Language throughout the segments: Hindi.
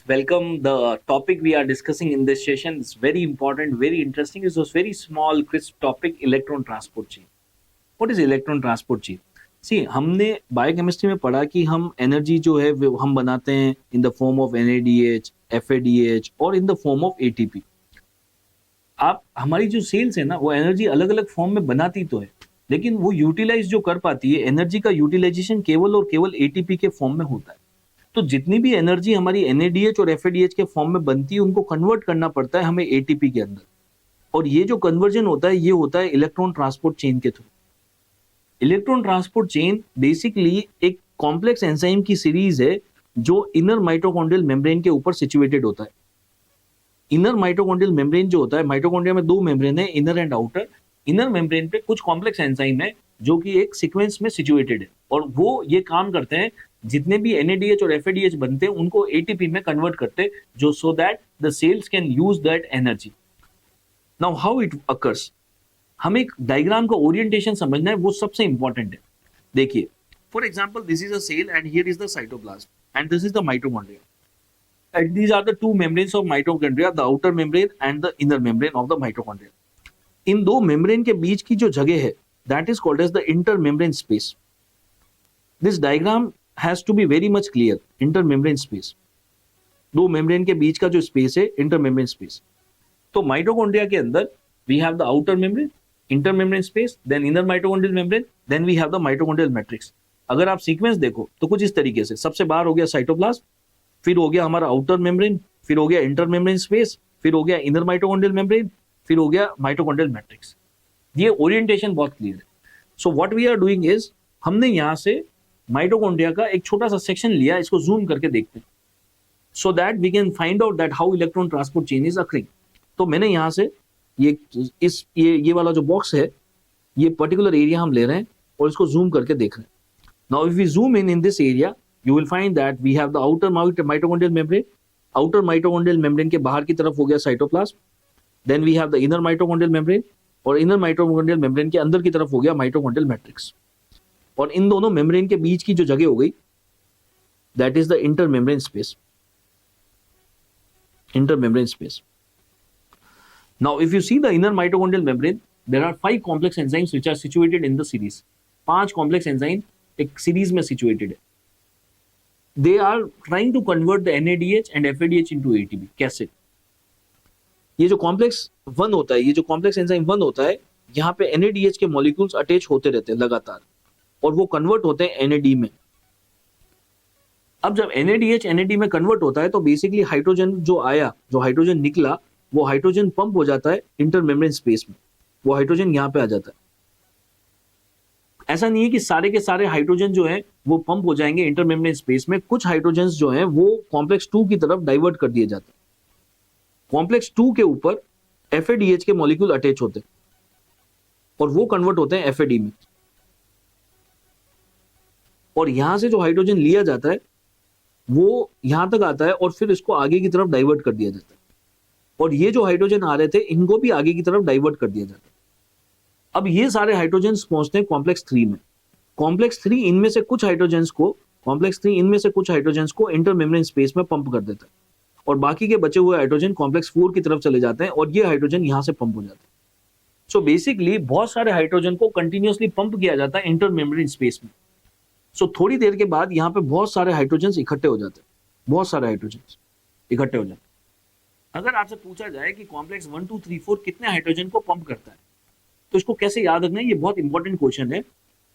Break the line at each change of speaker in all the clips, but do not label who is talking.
Welcome. The topic we are discussing in this session is very important, very interesting. It's a very small, crisp topic: electron transport chain. What is electron transport chain? See, हमने बायोकेमिस्ट्री में पढ़ा कि हम एनर्जी जो है वो हम बनाते हैं इन the form of NADH, FADH और इन द फॉर्म ऑफ ATP. आप हमारी जो सेल्स है ना वो एनर्जी अलग अलग फॉर्म में बनाती तो है, लेकिन वो यूटिलाइज जो कर पाती है, एनर्जी का यूटिलाइजेशन केवल और केवल ATP के फॉर्म में होता है. तो जितनी भी एनर्जी हमारी NADH और FADH के फॉर्म में बनती है उनको कन्वर्ट करना पड़ता है हमें ATP के अंदर. और ये जो कन्वर्जन होता है ये होता है इलेक्ट्रॉन ट्रांसपोर्ट चेन के through. Electron transport chain basically एक कॉम्प्लेक्स एंजाइम की सीरीज है जो इनर माइटोकॉन्ड्रियल मेम्ब्रेन के ऊपर सिचुएटेड होता है. इनर माइटोकॉन्ड्रियल मेम्ब्रेन जो होता है, माइटोकॉन्ड्रिया में दो मेम्ब्रेन है, inner and outer. Inner membrane पे कुछ कॉम्प्लेक्स एंजाइम है जो कि एक सीक्वेंस में सिचुएटेड है और वो ये काम करते हैं जितने भी NADH और FADH बनते हैं उनको ATP में कन्वर्ट करते हैं, जो so that the cells can use that energy. Now how it occurs, हमें एक डायग्राम का ओरिएंटेशन समझना है, वो सबसे इंपॉर्टेंट है. देखिए, for example this is a cell and here is the cytoplasm and this is the mitochondria. And these are the two membranes of mitochondria, the outer membrane and the inner membrane of the mitochondria. इन दो मेम्ब्रेन के बीच की जो जगह है that is called as the intermembrane space. This diagram has to be very much clear. Intermembrane space. दो मेम्ब्रेन के बीच का जो स्पेस है intermembrane space. तो माइटोकॉन्ड्रिया के अंदर we have the outer membrane, intermembrane space, then inner mitochondrial membrane, then we have the mitochondrial matrix. अगर आप सीक्वेंस देखो तो कुछ इस तरीके से, सबसे बाहर हो गया साइटोप्लाज्म, फिर हो गया हमारा आउटर मेम्ब्रेन, फिर हो गया इंटरमेम्ब्रेन स्पेस, फिर हो गया इनर माइटोकॉन्ड्रियल मेम्ब्रेन, फिर हो गया माइटोकॉन्ड्रियल मैट्रिक्स. ये ओरिएंटेशन बहुत क्लियर है. So what we are doing is, हमने यहां से माइटोकॉन्ड्रिया का एक छोटा सा सेक्शन लिया, इसको जूम करके देखते हैं so that we can find out that how electron transport chain is occurring. तो मैंने यहां से ये वाला जो बॉक्स है, ये पर्टिकुलर एरिया हम ले रहे हैं और इसको जूम करके देख रहे हैं. Now if we zoom in this area, you will find that we have the outer mitochondrial membrane. Outer mitochondrial membrane के बाहर की तरफ हो गया cytoplasm. Then we have the inner mitochondrial membrane और inner mitochondrial membrane के अंदर की तरफ हो गया mitochondrial matrix. और इन दोनों membrane के बीच की जो जगह हो गई, that is the intermembrane space. Intermembrane space. Now, if you see the inner mitochondrial membrane, there are 5 complex enzymes which are situated in the series. 5 complex enzyme एक series में situated है. They are trying to convert the NADH and FADH into ATP. कैसे? ये जो कॉम्प्लेक्स 1 होता है, ये जो कॉम्प्लेक्स एंजाइम 1 होता है, यहाँ पे NADH के मॉलिक्यूल्स अटैच होते रहते हैं लगातार और वो कन्वर्ट होते हैं NAD में. अब जब NADH NAD में कन्वर्ट होता है तो बेसिकली हाइड्रोजन जो आया, जो हाइड्रोजन निकला, वो हाइड्रोजन पंप हो जाता है इंटरमेम्ब्रेन स्पेस में. वो हाइड्रोजन यहाँ पे आ जाता है. ऐसा नहीं है कि सारे के सारे हाइड्रोजन जो है वो पंप हो जाएंगे इंटरमेम्ब्रेन स्पेस में. कुछ हाइड्रोजन जो है वो कॉम्प्लेक्स 2 की तरफ डाइवर्ट कर दिए जाते हैं. कॉम्प्लेक्स 2 के ऊपर FADH के मॉलिक्यूल अटैच होते हैं और वो कन्वर्ट होते हैं FAD में. और यहां से जो हाइड्रोजन लिया जाता है वो यहां तक आता है और फिर इसको आगे की तरफ डाइवर्ट कर दिया जाता है. और ये जो हाइड्रोजन आ रहे थे इनको भी आगे की तरफ डाइवर्ट कर दिया जाता है. अब ये सारे हाइड्रोजन्स पहुंचते हैं कॉम्प्लेक्स 3 में. कॉम्प्लेक्स 3 इनमें से कुछ हाइड्रोजन्स को इंटरमेम्ब्रेन स्पेस में पंप कर देता है और बाकी के बचे हुए हाइड्रोजन कॉम्प्लेक्स 4 की तरफ चले जाते हैं और ये हाइड्रोजन यहां से पंप हो जाते हैं. सो बेसिकली बहुत सारे हाइड्रोजन को कंटिन्यूअसली पंप किया जाता है इंटरमेम्ब्रेन स्पेस में. सो थोड़ी देर के बाद यहाँ पे बहुत सारे हाइड्रोजन इकट्ठे हो जाते हैं. बहुत सारे हाइड्रोजन इकट्ठे हो जाते हैं. अगर आपसे पूछा जाए कि कॉम्प्लेक्स 1 2 3 4 कितने हाइड्रोजन को पंप करता है, तो इसको कैसे याद रखना है, ये बहुत इंपॉर्टेंट क्वेश्चन है.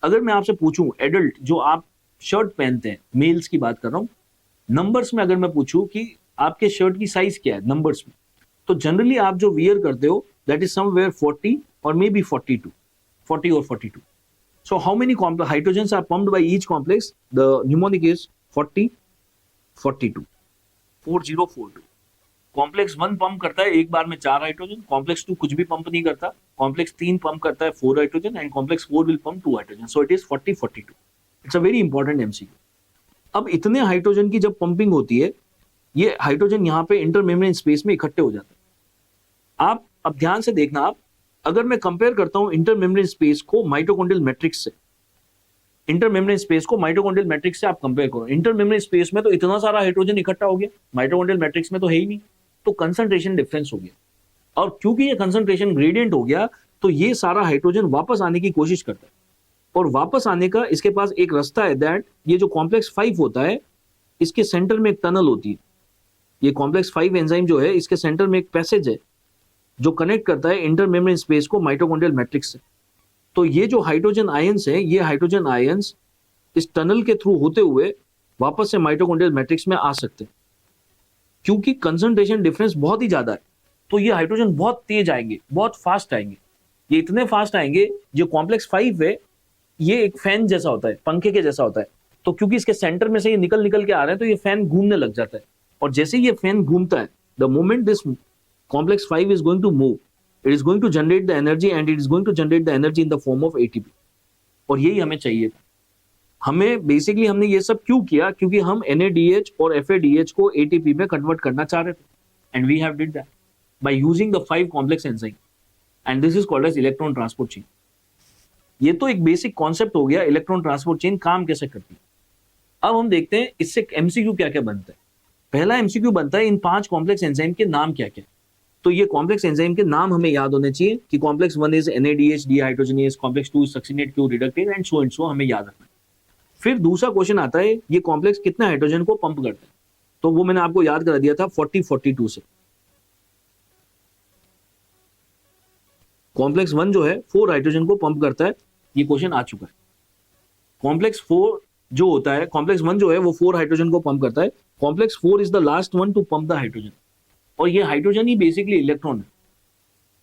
अगर मैं आपसे पूछूं, एडल्ट जो आप शर्ट पहनते हैं, मेल्स की बात कर रहा हूं, नंबर्स में अगर मैं पूछूं कि आपके शर्ट की साइज क्या है नंबर्स में, तो जनरली आप जो वियर करते हो दैट इज समवेयर 40 और मे बी 42, 40 और 42. So how many hydrogens are pumped by each complex? The mnemonic is 40, 42, 4042. Complex 1 pump करता है एक बार में 4 हाइड्रोजन, कॉम्प्लेक्स 2 कुछ भी पंप नहीं करता, कॉम्प्लेक्स 3 पंप करता है 4 hydrogen and complex 4 will pump 2 hydrogen. So it is 40 42. It's a very important MCQ. अब इतने हाइड्रोजन की जब पंपिंग होती है, ये हाइड्रोजन यहाँ पे इंटरमेम्ब्रेन स्पेस में इकट्ठे हो जाते हैं. आप अब ध्यान से देखना, आप अगर मैं कंपेयर करता हूं इंटरमेम्ब्रेन स्पेस को माइटोकॉन्ड्रियल मैट्रिक्स से, इंटरमेम्ब्रेन स्पेस को माइटोकॉन्ड्रियल मैट्रिक्स से आप कंपेयर करो, इंटरमेम्ब्रेन स्पेस में तो इतना सारा हाइड्रोजन इकट्ठा हो गया, माइटोकॉन्ड्रियल मैट्रिक्स में तो है ही नहीं, तो कंसंट्रेशन डिफरेंस हो गया। और क्योंकि ये कंसंट्रेशन ग्रेडियंट हो गया तो ये सारा हाइड्रोजन वापस आने की कोशिश करता है, और वापस आने का इसके पास एक रास्ता है, दैट ये जो कॉम्प्लेक्स 5 होता है इसके सेंटर में एक टनल होती है। ये कॉम्प्लेक्स 5 एंजाइम जो है इसके सेंटर में एक पैसेज है जो कनेक्ट करता है इंटरमेम्ब्रेन स्पेस को माइटोकॉन्ड्रियल मैट्रिक्स से। तो ये जो हाइड्रोजन आयंस है, ये हाइड्रोजन आयंस इस टनल के थ्रू होते हुए वापस से माइटोकॉन्ड्रियल मैट्रिक्स में आ सकते हैं। क्योंकि कंसंट्रेशन डिफरेंस बहुत ही ज्यादा है तो ये हाइड्रोजन बहुत तेज आएंगे, बहुत फास्ट आएंगे। ये इतने फास्ट आएंगे, जो कॉम्प्लेक्स 5 है ये एक फैन जैसा होता है, पंखे के जैसा होता है, तो क्योंकि इसके सेंटर में से ये निकल निकल के आ रहे हैं तो ये फैन घूमने लग जाता है, और जैसे ही ये फैन घूमता है, the moment this complex 5 is going to move, it is going to generate the energy and it is going to generate the energy in the form of ATP. और यही हमें चाहिए था। हमें बेसिकली हमने ये सब क्यों किया, क्योंकि हम NADH और FADH को ATP में कन्वर्ट करना चाह रहे थे, and we have did that by using the 5 complex enzyme, and this is called as electron transport chain. ये तो एक बेसिक कॉन्सेप्ट हो गया, इलेक्ट्रॉन ट्रांसपोर्ट चेन काम कैसे करती है। अब हम देखते हैं इससे MCQ क्या क्या बनता है। पहला MCQ बनता है इन 5 कॉम्प्लेक्स एंजाइम के नाम क्या क्या। तो ये कॉम्प्लेक्स एंजाइम के नाम हमें याद होने चाहिए कि complex 1 is NADH dehydrogenase, complex 2 is succinate Q reductase and so हमें याद रखना है। फिर दूसरा क्वेश्चन आता है ये कॉम्प्लेक्स कितने हाइड्रोजन को पंप करते हैं, तो वो मैंने आपको याद करा दिया था 40-42 से। कॉम्प्लेक्स 1 जो है 4 हाइड्रोजन को पंप करता है, ये क्वेश्चन आ चुका है। कॉम्प्लेक्स 4 जो होता है, कॉम्प्लेक्स 1 जो है वो 4 हाइड्रोजन को पंप करता है, complex 4 is the last one to pump the hydrogen, और ये हाइड्रोजन ही बेसिकली इलेक्ट्रॉन है।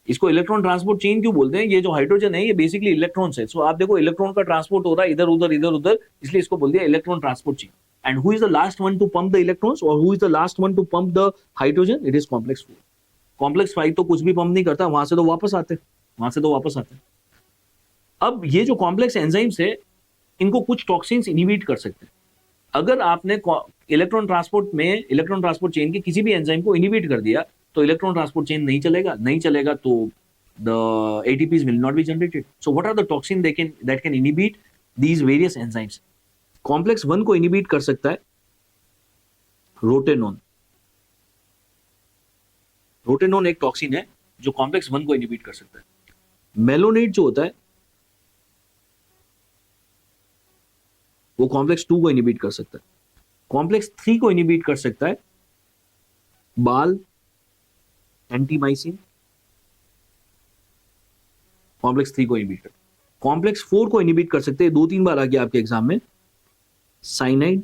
इसको इलेक्ट्रॉन ट्रांसपोर्ट चेन क्यों बोलते हैं, ये जो हाइड्रोजन है ये बेसिकली इलेक्ट्रॉन्स है। सो आप देखो इलेक्ट्रॉन का ट्रांसपोर्ट हो रहा है इधर उधर, इसलिए इसको बोल दिया electron transport chain. And who is the last one to pump the electrons, और who is the last one to pump the hydrogen, it is complex 4। Complex 5 तो कुछ भी पंप नहीं करता, वहां से तो वापस आते। अब ये जो कॉम्प्लेक्स एंजाइम्स है इनको कुछ टॉक्सिन्स इनहिबिट कर सकते हैं। अगर आपने इलेक्ट्रॉन ट्रांसपोर्ट चेन के किसी भी एंजाइम को इनहिबिट कर दिया तो इलेक्ट्रॉन ट्रांसपोर्ट चेन नहीं चलेगा तो the ATPs will not be generated. So what are the toxin that can inhibit these various enzymes? Complex 1 को इनहिबिट कर सकता है रोटेनोन। रोटेनोन एक टॉक्सिन है जो कॉम्प्लेक्स 1 को इनहिबिट कर सकता है। मेलोनेट जो होता है वो कॉम्प्लेक्स 2 को इनहिबिट कर सकता है। कॉम्प्लेक्स 3 को इनहिबिट कर सकता है बाल, एंटीमाइसिन, कॉम्प्लेक्स 3 को इनहिबिट कर। कॉम्प्लेक्स 4 को इनहिबिट कर सकते हैं, 2-3 बार आ गया आपके एग्जाम में, cyanide,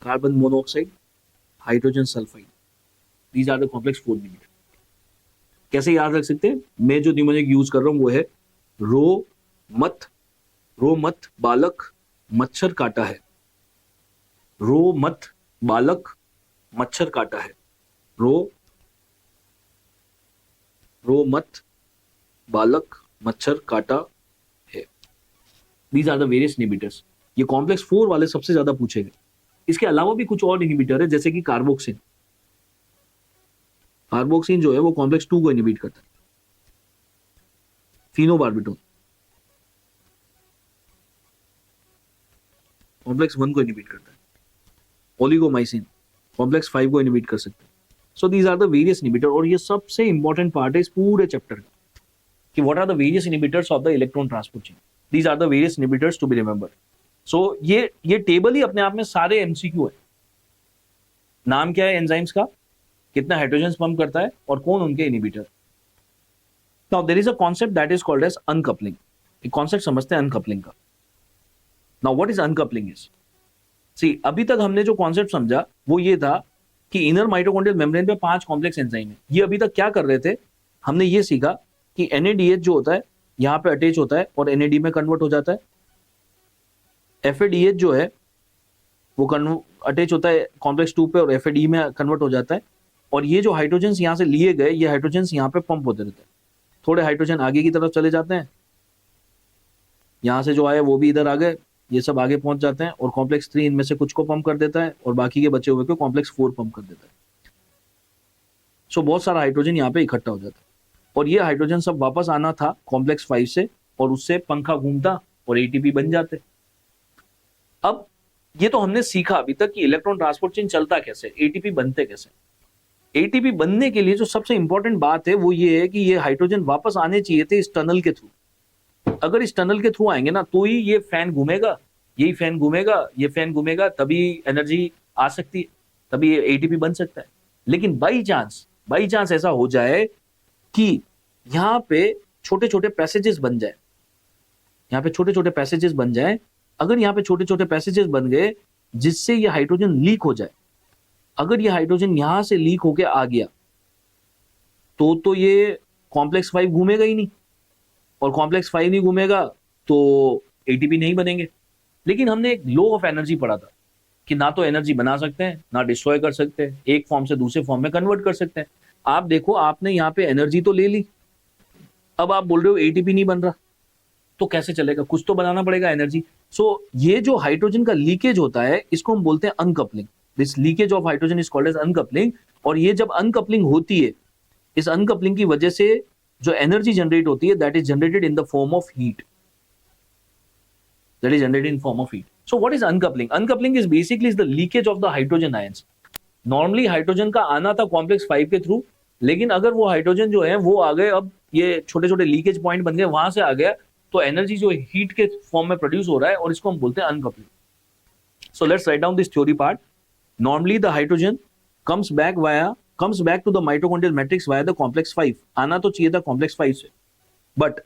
carbon monoxide, hydrogen sulphide, these are the complex 4 inhibitor. कैसे याद रख सकते हैं, मैं जो निमोनिक यूज कर रहा हूं वो है रो मत बालक मच्छर काटा है। रो मत बालक मच्छर काटा है। रो मत बालक मच्छर काटा है। These are the various inhibitors. ये कॉम्प्लेक्स 4 वाले सबसे ज्यादा पूछे गए। इसके अलावा भी कुछ और इनहिबिटर है जैसे कि कार्बोक्सिन। कार्बोक्सिन जो है वो कॉम्प्लेक्स 2 को इनहिबिट करता है। फिनोबार्बिटोन कॉम्प्लेक्स 1 को इनहिबिट करता है। ओलिगोमाइसिन कॉम्प्लेक्स 5 को इनहिबिट कर सकते हैं। So these are the various inhibitor, और ये सबसे इंपॉर्टेंट पार्ट है इस पूरे चैप्टर का कि what are the various inhibitors of the electron transport chain. These are the various inhibitors to be remember. So ये टेबल ही अपने आप में सारे MCQ है। नाम क्या है एंजाइम्स का, कितना हाइड्रोजन पंप करता है, और कौन उनके inhibitor. Now there is a concept that is called as uncoupling. एक कॉन्सेप्ट समझते हैं अनकपलिंग का। Now what is uncoupling is, see अभी तक हमने जो कॉन्सेप्ट समझा वो ये था कि इनर माइटोकॉन्ड्रियल मेम्ब्रेन पे 5 कॉम्प्लेक्स एंजाइम है। ये अभी तक क्या कर रहे थे, हमने ये सीखा कि NADH जो होता है यहां पे अटैच होता है और NAD में कन्वर्ट हो जाता है। FADH जो है वो अटैच होता है कॉम्प्लेक्स 2 पे और FAD में कन्वर्ट हो जाता है। और ये जो हाइड्रोजन यहां से लिए गए, ये हाइड्रोजन यहां पे पंप होते रहते हैं। थोड़े हाइड्रोजन आगे की तरफ चले जाते हैं, यहां से जो आए वो भी इधर आ गए, ये सब आगे पहुंच जाते हैं, और कॉम्प्लेक्स 3 इनमें से कुछ को पंप कर देता है और बाकी के बचे हुए को कॉम्प्लेक्स 4 पंप कर देता है। सो बहुत सारा हाइड्रोजन यहाँ पे इकट्ठा हो जाता है। और ये हाइड्रोजन सब वापस आना था कॉम्प्लेक्स 5 से, और उससे पंखा घूमता और एटीपी बन जाते। अब ये तो हमने सीखा अभी तक कि इलेक्ट्रॉन ट्रांसपोर्ट चेन चलता कैसे, एटीपी बनते कैसे। एटीपी बनने के लिए जो सबसे इंपॉर्टेंट बात है वो ये है कि ये हाइड्रोजन वापस आने चाहिए थे इस टनल के थ्रू। अगर इस टनल के थ्रू आएंगे ना तो ही ये फैन घूमेगा, यही फैन घूमेगा, ये फैन घूमेगा, तभी एनर्जी आ सकती है, तभी एटीपी बन सकता है। लेकिन बाई चांस ऐसा हो जाए कि यहाँ पे छोटे छोटे पैसेजेस बन जाए, यहाँ पे छोटे छोटे पैसेजेस बन जाए, अगर यहाँ पे छोटे छोटे पैसेजेस बन गए जिससे ये हाइड्रोजन लीक हो जाए, अगर ये हाइड्रोजन यहां से लीक होके आ गया तो ये कॉम्प्लेक्स 5 घूमेगा ही नहीं, और कॉम्प्लेक्स 5 नहीं घूमेगा तो एटीपी नहीं बनेंगे। लेकिन हमने एक लॉ ऑफ एनर्जी पढ़ा था कि ना तो एनर्जी बना सकते हैं ना डिस्ट्रॉय कर सकते हैं, एक फॉर्म से दूसरे फॉर्म में कन्वर्ट कर सकते हैं। आप देखो, आपने यहाँ पे एनर्जी तो ले ली, अब आप बोल रहे हो एटीपी नहीं बन रहा, तो कैसे चलेगा, कुछ तो बनाना पड़ेगा एनर्जी। सो ये जो हाइड्रोजन का लीकेज होता है इसको हम बोलते हैं uncoupling. This leakage of hydrogen is called as uncoupling. और ये जब अनकपलिंग होती है, इस अनकपलिंग की वजह से जो एनर्जी जनरेट होती है that is generated in the form of heat, that is generated in form of heat. So what is uncoupling? Uncoupling is basically is the leakage of the hydrogen ions. Normally hydrogen का आना था कॉम्प्लेक्स 5 के थ्रू, लेकिन अगर वो हाइड्रोजन जो है वो आ गए, अब ये छोटे छोटे लीकेज पॉइंट बन गए, वहां से आ गया, तो एनर्जी जो हीट के फॉर्म में प्रोड्यूस हो रहा है, और इसको हम बोलते हैं uncoupling. So let's write down this theory part. Normally the hydrogen comes back to the mitochondrial matrix via the complex 5. आना तो चाहिए था कॉम्प्लेक्स 5 से, but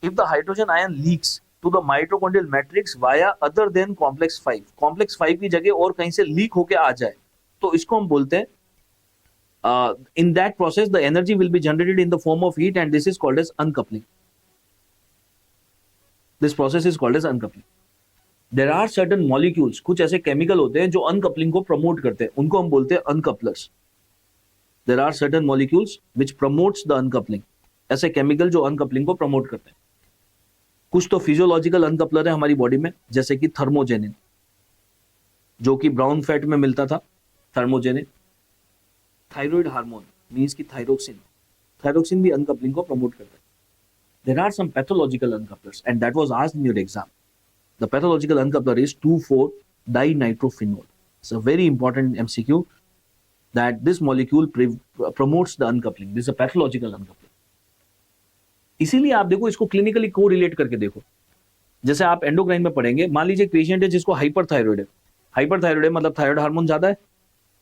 if the hydrogen ion leaks to the mitochondrial matrix via other than complex 5, complex 5 की जगह और कहीं से लीक होके आ जाए, तो इसको हम बोलते हैं in that process the energy will be generated in the form of heat and this is called as uncoupling. This process is called as uncoupling. There are certain molecules, कुछ ऐसे केमिकल होते हैं जो अनकपलिंग को प्रमोट करते हैं, उनको हम बोलते हैं अनकपलर्स। There are certain molecules which promotes the uncoupling. ऐसे केमिकल जो अनकपलिंग को प्रमोट करते हैं। कुछ तो फिजियोलॉजिकल अनकपलर है हमारी बॉडी में, जैसे कि थर्मोजेनिन, जो कि ब्राउन फैट में मिलता था, थर्मोजेनिन। थायराइड हार्मोन मींस की थायरोक्सिन भी अनकपलिंग को प्रमोट करता है। There are some pathological uncouplers and that was asked in your exam. The pathological uncoupler is 2,4-dinitrophenol. It's a very important MCQ that this molecule promotes the uncoupling. This is a pathological uncoupling. इसीलिए आप देखो, इसको क्लिनिकली को रिलेट करके देखो। जैसे आप एंडोक्राइन में पढ़ेंगे, मान लीजिए एक पेशेंट है जिसको हाइपरथायरॉइड है। हाइपरथायरॉइड है मतलब थायराइड हार्मोन ज्यादा है,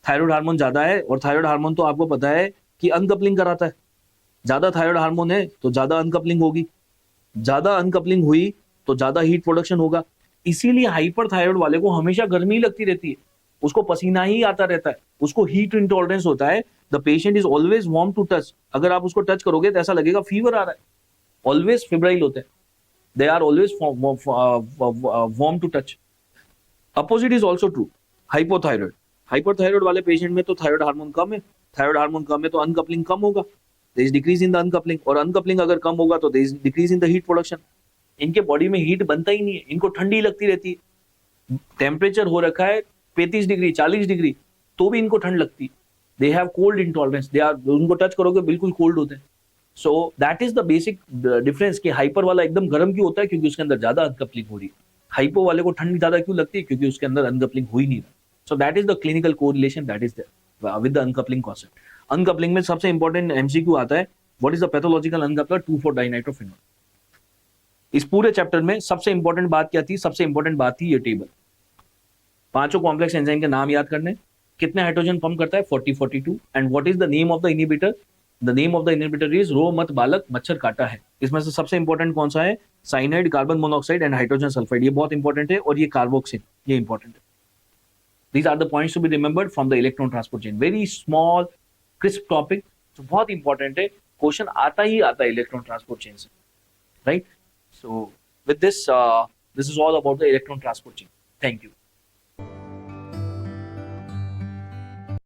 थायराइड हार्मोन ज्यादा है, और थायराइड हार्मोन तो आपको पता है कि अनकपलिंग कराता है। ज्यादा थायराइड हार्मोन है तो ज्यादा अनकपलिंग होगी, ज्यादा अनकपलिंग हुई तो ज्यादा हीट प्रोडक्शन होगा। इसीलिए हाइपरथायराइड वाले को हमेशा गर्मी लगती रहती है, उसको पसीना ही आता रहता है, उसको हीट इंटॉलरेंस होता है। The patient is always warm to touch. अगर आप उसको टच करोगे तो ऐसा लगेगा फीवर आ रहा है, ऑलवेज फेब्राइल होते हैं, they are always warm to touch. Opposite is also true, hypothyroid. Hyperthyroid वाले पेशेंट में तो थायराइड हार्मोन कम है, थायराइड हार्मोन कम है तो अनकपलिंग कम होगा, there is decrease in the uncoupling, और अनकपलिंग अगर कम होगा तो there is decrease in the heat production. इनके बॉडी में हीट बनता ही नहीं है, इनको ठंडी लगती रहती है। टेम्परेचर हो रखा है 35 डिग्री 40 डिग्री तो भी इनको ठंड लगती है। They have cold intolerance, they are, उनको टच करोगे बिल्कुल कोल्ड होते हैं। So that is the basic difference कि हाइपर वाला एकदम गर्म क्यों होता है, क्योंकि उसके अंदर ज्यादा अनकपलिंग हो रही है। हाइपो वाले को ठंडी ज्यादा क्यों लगती है, क्योंकि उसके अंदर अनकपलिंग हो ही नहीं रहा। So that is the clinical correlation that is there with the uncoupling concept. Uncoupling में सबसे इंपॉर्टेंट एमसीक्यू आता है, what is the pathological uncoupler 2,4-dinitrophenol। इस पूरे चैप्टर में सबसे इंपॉर्टेंट बात क्या थी? सबसे इंपॉर्टेंट बात थी ये टेबल। पांचों कॉम्प्लेक्स एंजाइम के नाम याद करने, कितने हाइड्रोजन पंप करता है 40-42, and what is the name of the inhibitor? The name of the inhibitor is रो मत बालक मच्छर काटा है। इसमें से सबसे इंपॉर्टेंट कौन सा है? Cyanide, carbon monoxide and hydrogen sulphide. ये बहुत इंपॉर्टेंट है, और ये कार्बोक्सिल, ये इंपॉर्टेंट है। These are the points to be remembered from the electron transport chain. Very small, crisp topic, जो बहुत इंपॉर्टेंट है, क्वेश्चन आता ही आता है इलेक्ट्रॉन ट्रांसपोर्ट चेन से, right? So with this, this is all about the electron transport chain. Thank you.